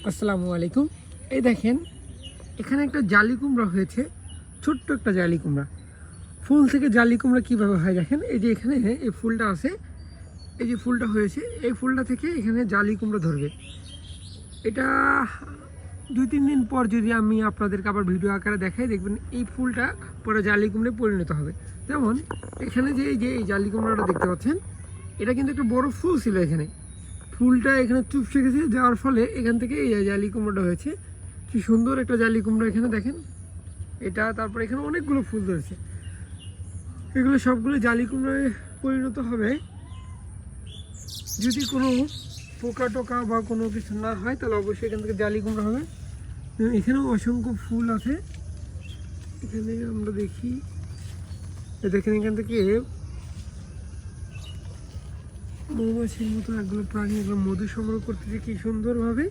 আসসালামু আলাইকুম। এই দেখেন এখানে একটা জালি কুমড়া হয়েছে, ছোট্ট একটা জালি কুমড়া। ফুল থেকে জালি কুমড়া কীভাবে হয় দেখেন, এই যে এখানে এই ফুলটা আছে, এই যে ফুলটা হয়েছে, এই ফুলটা থেকে এখানে জালি কুমড়া ধরবে। এটা 2-3 দিন পর যদি আমি আপনাদেরকে আবার ভিডিও আকারে দেখাই, দেখবেন এই ফুলটা পরে জালি কুমড়ায় পরিণত হবে। যেমন এখানে এই জালি কুমড়াটা দেখতে পাচ্ছেন, এটা কিন্তু একটা বড় ফুল ছিল। এখানে ফুলটা এখানে চুপসে গেছে, যাওয়ার ফলে এখান থেকে এই জালি কুমড়োটা হয়েছে। কি সুন্দর একটা জালি কুমড়ো এখানে দেখেন এটা। তারপর এখানে অনেকগুলো ফুল ধরেছে, এগুলো সবগুলো জালি কুমড়োয় পরিণত হবে যদি কোনো পোকা টোকা বা কোনো কিছু না হয়, তাহলে অবশ্যই এখান থেকে জালি কুমড়ো হবে। এখানেও অসংখ্য ফুল আছে। এখানে আমরা দেখি, দেখেন এখান থেকে মৌমাছির মতো একগুলো প্রাণী এগুলো মধু সংগ্রহ করতেছে কি সুন্দরভাবে।